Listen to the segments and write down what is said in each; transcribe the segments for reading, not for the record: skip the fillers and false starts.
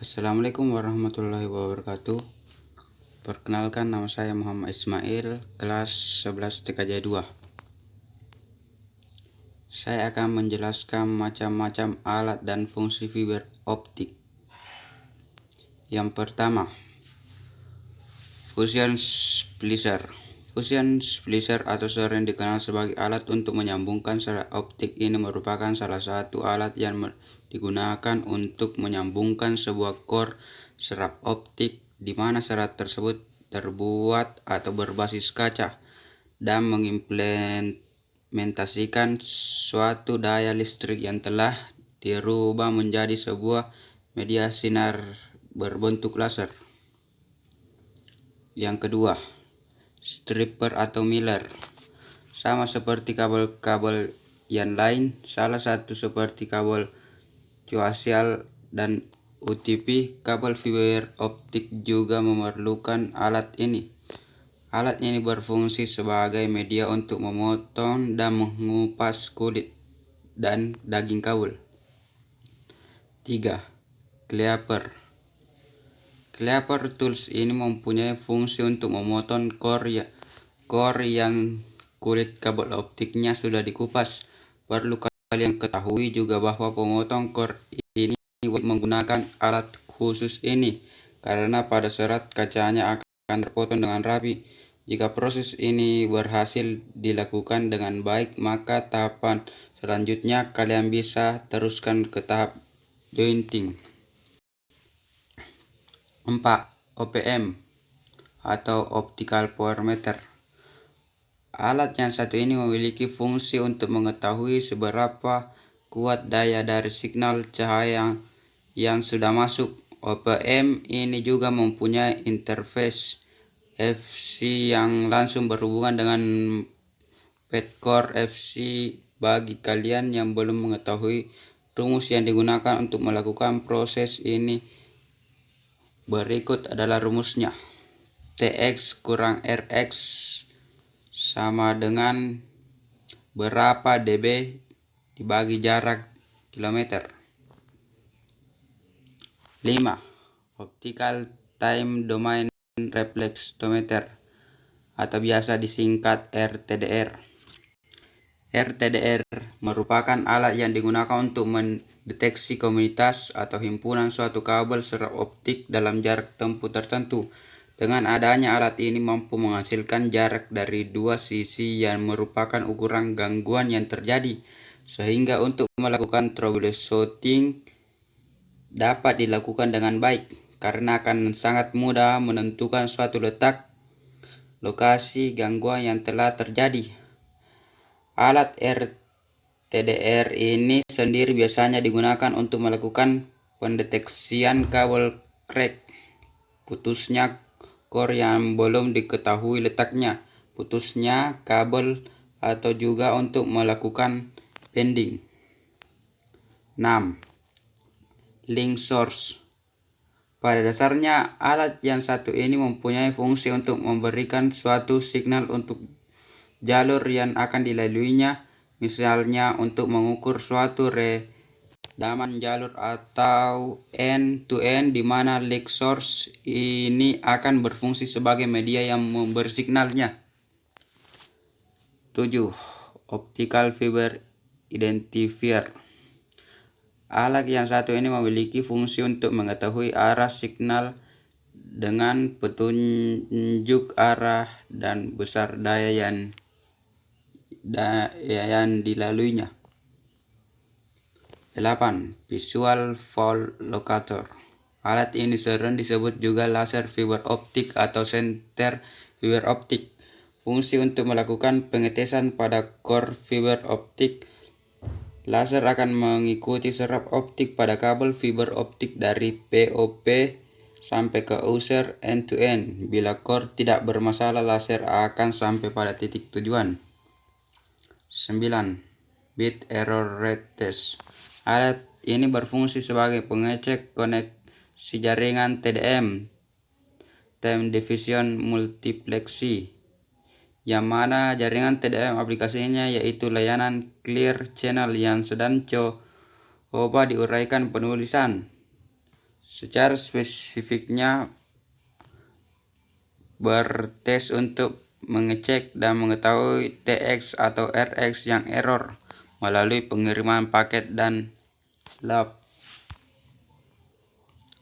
Assalamualaikum warahmatullahi wabarakatuh. Perkenalkan, nama saya Muhammad Ismail, kelas 11 TKJ 2. Saya akan menjelaskan macam-macam alat dan fungsi fiber optik. Yang pertama, fusion splicer. Fusion splicer atau sering dikenal sebagai alat untuk menyambungkan serat optik ini merupakan salah satu alat yang digunakan untuk menyambungkan sebuah core serat optik di mana serat tersebut terbuat atau berbasis kaca dan mengimplementasikan suatu daya listrik yang telah dirubah menjadi sebuah media sinar berbentuk laser. Yang kedua, stripper atau miller. Sama seperti kabel-kabel yang lain, salah satu seperti kabel coaxial dan UTP, kabel fiber optik juga memerlukan alat ini. Alat ini berfungsi sebagai media untuk memotong dan mengupas kulit dan daging kabel. 3. Cleaver. Cleaver tools ini mempunyai fungsi untuk memotong core yang kulit kabel optiknya sudah dikupas. Perlu kalian ketahui juga bahwa pemotong core ini menggunakan alat khusus ini karena pada serat kacanya akan terpotong dengan rapi. Jika proses ini berhasil dilakukan dengan baik, maka tahapan selanjutnya kalian bisa teruskan ke tahap jointing. 4. OPM atau Optical Power Meter. Alat yang satu ini memiliki fungsi untuk mengetahui seberapa kuat daya dari signal cahaya yang sudah masuk. OPM ini juga mempunyai interface FC yang langsung berhubungan dengan Petcore FC. Bagi kalian yang belum mengetahui rumus yang digunakan untuk melakukan proses ini, berikut adalah rumusnya. TX kurang RX sama dengan berapa dB dibagi jarak kilometer. 5. Optical Time Domain Reflectometer atau biasa disingkat RTDR. RTDR merupakan alat yang digunakan untuk mendeteksi komunitas atau himpunan suatu kabel serat optik dalam jarak tempuh tertentu. Dengan adanya alat ini mampu menghasilkan jarak dari dua sisi yang merupakan ukuran gangguan yang terjadi, sehingga untuk melakukan troubleshooting dapat dilakukan dengan baik, karena akan sangat mudah menentukan suatu lokasi gangguan yang telah terjadi. Alat RTDR ini sendiri biasanya digunakan untuk melakukan pendeteksian kabel crack, putusnya core yang belum diketahui letaknya, putusnya kabel, atau juga untuk melakukan bending. 6. Link source. Pada dasarnya, alat yang satu ini mempunyai fungsi untuk memberikan suatu signal untuk jalur yang akan dilaluinya, misalnya untuk mengukur suatu rekaman jalur atau end-to-end, di mana link source ini akan berfungsi sebagai media yang memberi signalnya. 7. Optical Fiber Identifier. Alat yang satu ini memiliki fungsi untuk mengetahui arah signal dengan petunjuk arah dan besar daya yang dilaluinya. 8. Visual Fault Locator. Alat ini sering disebut juga laser fiber optik atau center fiber optik. Fungsi untuk melakukan pengetesan pada core fiber optik. Laser akan mengikuti serat optik pada kabel fiber optik dari POP sampai ke user end-to-end. Bila core tidak bermasalah, laser akan sampai pada titik tujuan. 9. Bit Error Rate Test. Alat ini berfungsi sebagai pengecek koneksi jaringan TDM, Time Division Multiplexing, yang mana jaringan TDM aplikasinya yaitu layanan clear channel yang sedang coba diuraikan penulisan. Secara spesifiknya bertes untuk mengecek dan mengetahui TX atau RX yang error melalui pengiriman paket dan lab.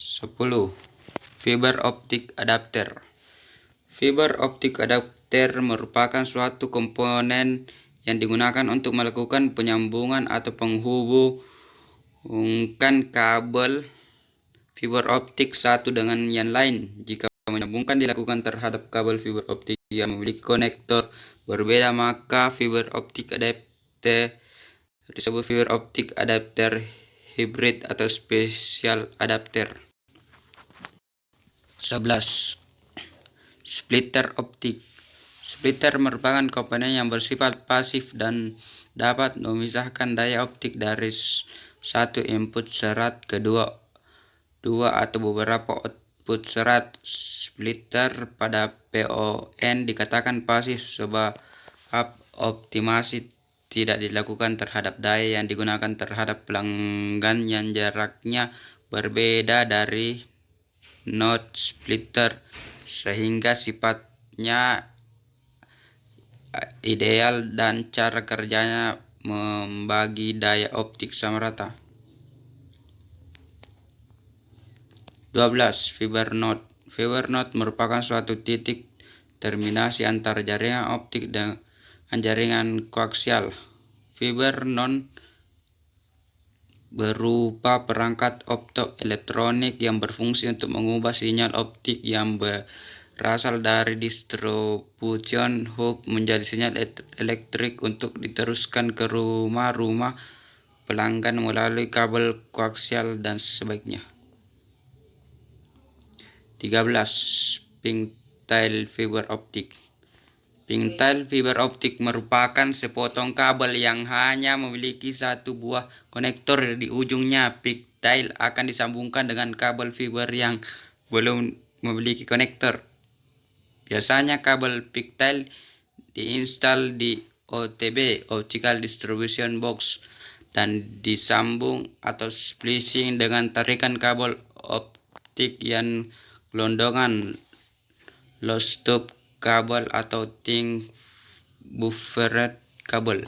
10. Fiber optik adapter. Fiber optik adapter merupakan suatu komponen yang digunakan untuk melakukan penyambungan atau penghubungkan kabel fiber optik satu dengan yang lain. Jika menyambungkan dilakukan terhadap kabel fiber optik yang memiliki konektor berbeda, maka fiber optik adapter disebut fiber optik adapter hybrid atau special adapter. 11. Splitter optik. Splitter merupakan komponen yang bersifat pasif dan dapat memisahkan daya optik dari satu input serat ke dua atau beberapa output serat. Splitter pada PON dikatakan pasif sebab optimasi tidak dilakukan terhadap daya yang digunakan terhadap pelanggan yang jaraknya berbeda dari node splitter, sehingga sifatnya ideal dan cara kerjanya membagi daya optik sama rata. 12. Fiber node. Fiber node merupakan suatu titik terminasi antara jaringan optik dengan jaringan koaksial. Fiber node berupa perangkat optoelektronik yang berfungsi untuk mengubah sinyal optik yang berasal dari distribution hub menjadi sinyal elektrik untuk diteruskan ke rumah-rumah pelanggan melalui kabel koaksial dan sebaliknya. 13. Pigtail fiber optik. Pigtail fiber optik merupakan sepotong kabel yang hanya memiliki satu buah konektor di ujungnya. Pigtail akan disambungkan dengan kabel fiber yang belum memiliki konektor. Biasanya kabel pigtail diinstal di OTB, Optical Distribution Box, dan disambung atau splicing dengan tarikan kabel optik yang gelondongan, lost tube kabel atau thin buffered kabel.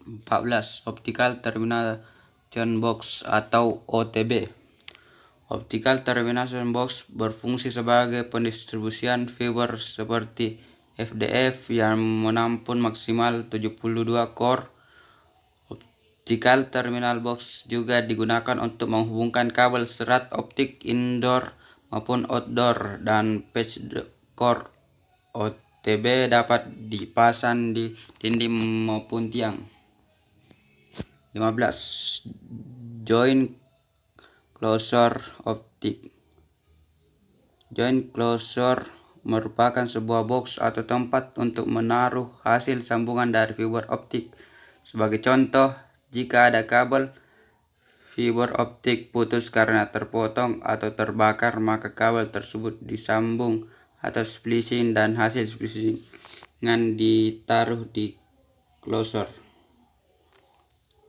14. Optical Termination Box atau OTB. Optical Termination Box berfungsi sebagai pendistribusian fiber seperti FDF yang menampung maksimal 72 core. Optical Terminal Box juga digunakan untuk menghubungkan kabel serat optik indoor maupun outdoor, dan patch core OTB dapat dipasang di dinding maupun tiang. 15. Joint closure optik. Joint closure merupakan sebuah box atau tempat untuk menaruh hasil sambungan dari fiber optik. Sebagai contoh, jika ada kabel fiber optik putus karena terpotong atau terbakar, maka kabel tersebut disambung atau splicing dan hasil splicingan ditaruh di closure.